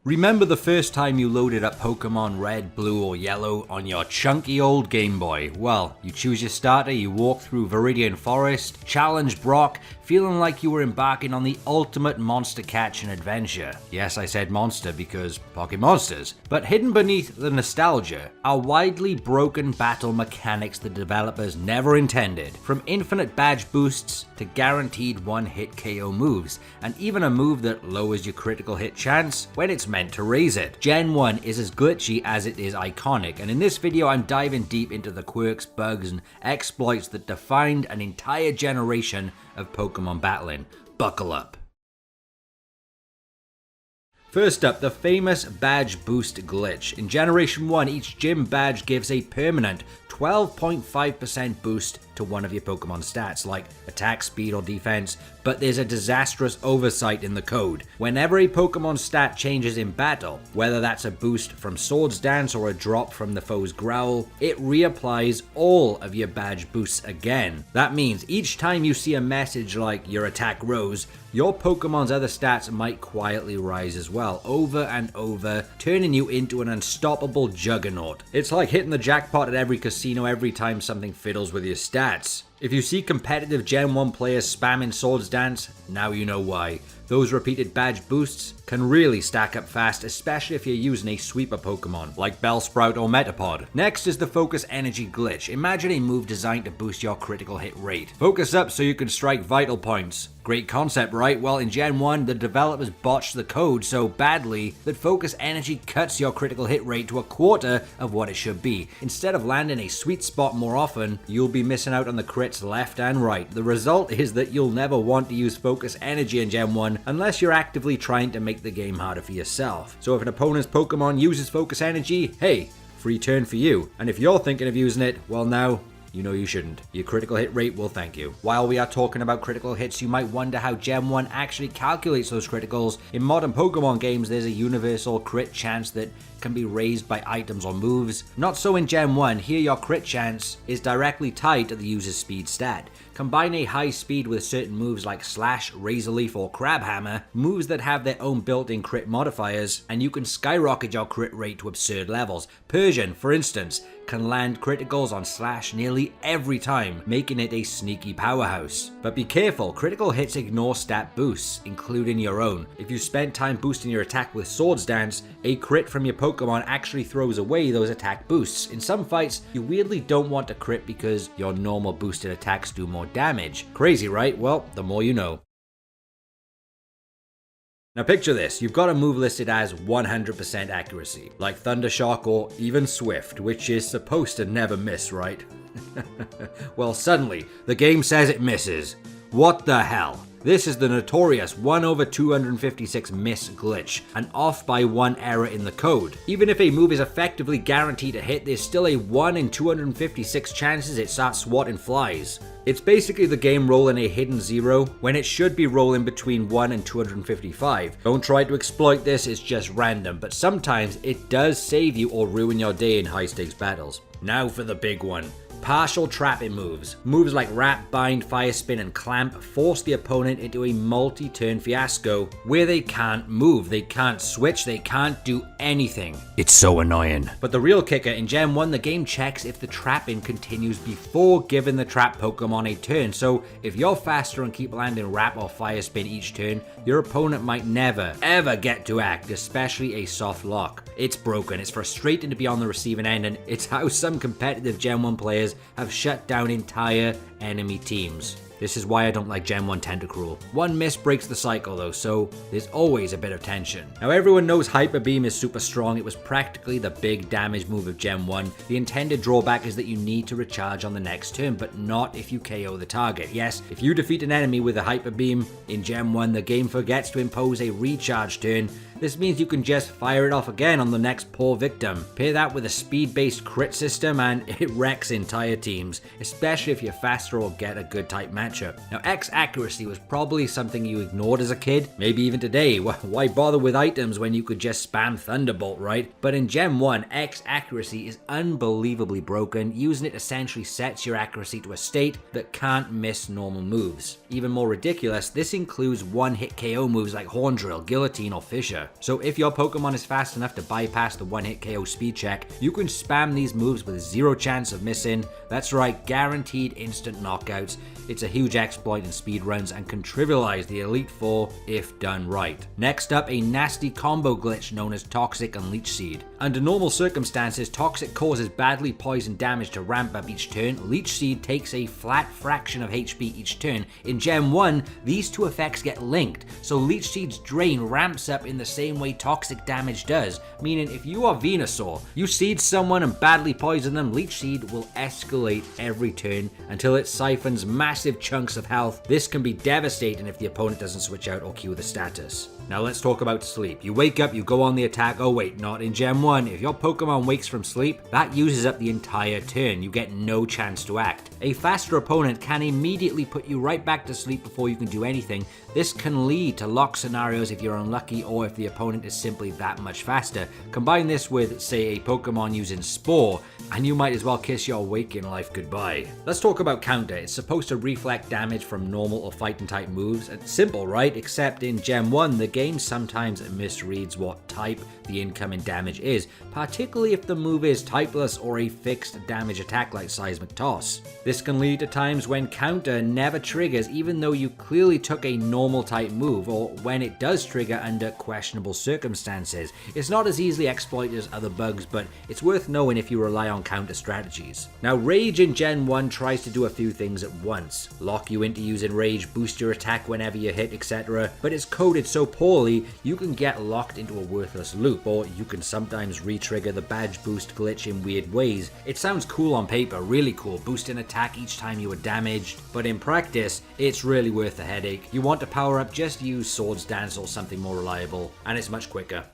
Remember the first time you loaded up Pokemon Red, Blue or Yellow on your chunky old Game Boy? Well, you choose your starter, you walk through Viridian Forest, challenge Brock, feeling like you were embarking on the ultimate monster catching adventure. Yes, I said monster because Pocket Monsters. But hidden beneath the nostalgia are widely broken battle mechanics the developers never intended. From infinite badge boosts to guaranteed one-hit KO moves, and even a move that lowers your critical hit chance when it's meant to raise it. Gen 1 is as glitchy as it is iconic, and in this video I'm diving deep into the quirks, bugs, and exploits that defined an entire generation of Pokemon battling. Buckle up. First up, the famous badge boost glitch. In Generation 1, each gym badge gives a permanent 12.5% boost to one of your Pokemon stats, like attack, speed, or defense, but there's a disastrous oversight in the code. Whenever a Pokemon stat changes in battle, whether that's a boost from Swords Dance or a drop from the foe's growl, it reapplies all of your badge boosts again. That means each time you see a message like your attack rose, your Pokemon's other stats might quietly rise as well, over and over, turning you into an unstoppable juggernaut. It's like hitting the jackpot at every casino every time something fiddles with your stats. If you see competitive Gen 1 players spamming Swords Dance, now you know why. Those repeated badge boosts can really stack up fast, especially if you're using a sweeper Pokemon, like Bellsprout or Metapod. Next is the Focus Energy glitch. Imagine a move designed to boost your critical hit rate. Focus up so you can strike vital points. Great concept, right? Well, in Gen 1, the developers botched the code so badly that Focus Energy cuts your critical hit rate to a quarter of what it should be. Instead of landing a sweet spot more often, you'll be missing out on the crits left and right. The result is that you'll never want to use Focus Energy in Gen 1 unless you're actively trying to make the game harder for yourself. So if an opponent's Pokemon uses Focus Energy, hey, free turn for you. And if you're thinking of using it, well now, you know you shouldn't. Your critical hit rate will thank you. While we are talking about critical hits, you might wonder how Gen 1 actually calculates those criticals. In modern Pokemon games, there's a universal crit chance that can be raised by items or moves. Not so in Gen 1. Here your crit chance is directly tied to the user's speed stat. Combine a high speed with certain moves like Slash, Razor Leaf, or Crab Hammer, moves that have their own built-in crit modifiers, and you can skyrocket your crit rate to absurd levels. Persian, for instance, can land criticals on Slash nearly every time, making it a sneaky powerhouse. But be careful, critical hits ignore stat boosts, including your own. If you spend time boosting your attack with Swords Dance, a crit from your Pokemon actually throws away those attack boosts. In some fights, you weirdly don't want to crit because your normal boosted attacks do more damage. Crazy, right? Well, the more you know. Now picture this, you've got a move listed as 100% accuracy, like Thunder Shock or even Swift, which is supposed to never miss, right? Well, suddenly, the game says it misses. What the hell? This is the notorious 1/256 miss glitch, an off by 1 error in the code. Even if a move is effectively guaranteed to hit, there's still a 1 in 256 chances it starts swatting flies. It's basically the game rolling a hidden 0 when it should be rolling between 1 and 255. Don't try to exploit this, it's just random, but sometimes it does save you or ruin your day in high stakes battles. Now for the big one. Partial trapping moves. Moves like Wrap, Bind, Fire Spin, and Clamp force the opponent into a multi-turn fiasco where they can't move, they can't switch, they can't do anything. It's so annoying. But the real kicker, in Gen 1, the game checks if the trapping continues before giving the trap Pokemon a turn. So if you're faster and keep landing Wrap or Fire Spin each turn, your opponent might never, ever get to act, especially a soft lock. It's broken, it's frustrating to be on the receiving end, and it's how some competitive Gen 1 players have shut down entire enemy teams. This is why I don't like Gen 1 Tentacruel. One miss breaks the cycle though, so there's always a bit of tension. Now everyone knows Hyper Beam is super strong. It was practically the big damage move of Gen 1. The intended drawback is that you need to recharge on the next turn, but not if you KO the target. Yes, if you defeat an enemy with a Hyper Beam in Gen 1, the game forgets to impose a recharge turn. This means you can just fire it off again on the next poor victim. Pair that with a speed-based crit system and it wrecks entire teams, especially if you're faster or get a good type matchup. matchup. Now, X accuracy was probably something you ignored as a kid, maybe even today. Why bother with items when you could just spam Thunderbolt, right? But in Gen 1, X accuracy is unbelievably broken. Using it essentially sets your accuracy to a state that can't miss normal moves. Even more ridiculous, this includes one-hit KO moves like Horn Drill, Guillotine, or Fissure. So if your Pokemon is fast enough to bypass the one-hit KO speed check, you can spam these moves with zero chance of missing. That's right, guaranteed instant knockouts. It's a huge exploit in speedruns and can trivialize the Elite Four if done right. Next up, a nasty combo glitch known as Toxic and Leech Seed. Under normal circumstances, Toxic causes badly poisoned damage to ramp up each turn. Leech Seed takes a flat fraction of HP each turn. In Gen 1, these two effects get linked, so Leech Seed's drain ramps up in the same way Toxic damage does, meaning if you are Venusaur, you seed someone and badly poison them, Leech Seed will escalate every turn until it siphons massive chunks of health. This can be devastating if the opponent doesn't switch out or queue the status. Now let's talk about sleep. You wake up, you go on the attack. Oh wait, not in Gen 1. If your Pokemon wakes from sleep, that uses up the entire turn. You get no chance to act. A faster opponent can immediately put you right back to sleep before you can do anything. This can lead to lock scenarios if you're unlucky or if the opponent is simply that much faster. Combine this with, say, a Pokemon using Spore, and you might as well kiss your waking life goodbye. Let's talk about counter. It's supposed to reflect damage from normal or fighting type moves. It's simple, right? Except in Gen 1, the game sometimes misreads what type the incoming damage is, particularly if the move is typeless or a fixed damage attack like Seismic Toss. This can lead to times when counter never triggers even though you clearly took a normal type move, or when it does trigger under questionable circumstances. It's not as easily exploited as other bugs, but it's worth knowing if you rely on counter strategies. Now, Rage in Gen 1 tries to do a few things at once. Lock you into using Rage, boost your attack whenever you hit, etc. But it's coded so poorly, you can get locked into a worthless loop, or you can sometimes re-trigger the badge boost glitch in weird ways. It sounds cool on paper, really cool, boosting attack each time you are damaged, but in practice, it's really worth the headache. You want to power up, just use Swords Dance or something more reliable, and it's much quicker.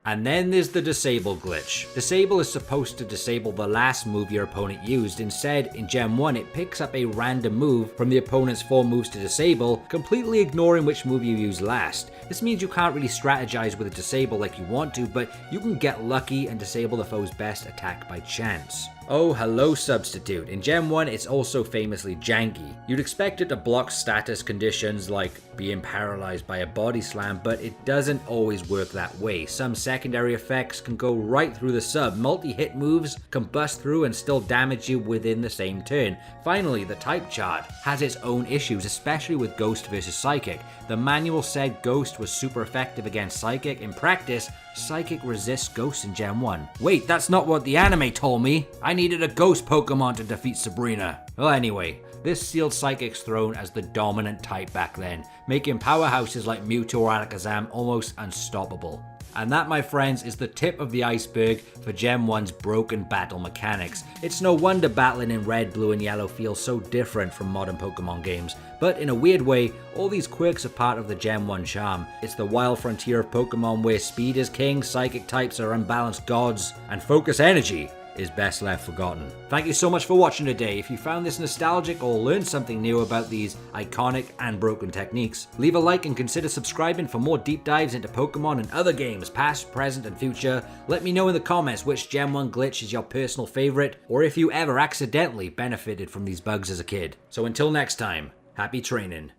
And then there's the Disable glitch. Disable is supposed to disable the last move your opponent used. Instead, in Gen 1, it picks up a random move from the opponent's 4 moves to disable, completely ignoring which move you used last. This means you can't really strategize with a disable like you want to, but you can get lucky and disable the foe's best attack by chance. Oh, hello Substitute. In Gen 1, it's also famously janky. You'd expect it to block status conditions like being paralyzed by a body slam, but it doesn't always work that way. Some secondary effects can go right through the sub. Multi-hit moves can bust through and still damage you within the same turn. Finally, the type chart has its own issues, especially with Ghost versus Psychic. The manual said Ghost was super effective against Psychic. In practice, Psychic resists Ghost in Gen 1. Wait, that's not what the anime told me. I needed a Ghost Pokemon to defeat Sabrina. Well, anyway, this sealed Psychic's throne as the dominant type back then, making powerhouses like Mewtwo or Alakazam almost unstoppable. And that, my friends, is the tip of the iceberg for Gen 1's broken battle mechanics. It's no wonder battling in red, blue, and yellow feels so different from modern Pokemon games. But in a weird way, all these quirks are part of the Gen 1 charm. It's the wild frontier of Pokemon where speed is king, psychic types are unbalanced gods, and focus energy is best left forgotten. Thank you so much for watching today. If you found this nostalgic or learned something new about these iconic and broken techniques, leave a like and consider subscribing for more deep dives into Pokemon and other games, past, present, and future. Let me know in the comments which Gen 1 glitch is your personal favorite, or if you ever accidentally benefited from these bugs as a kid. So until next time, happy training.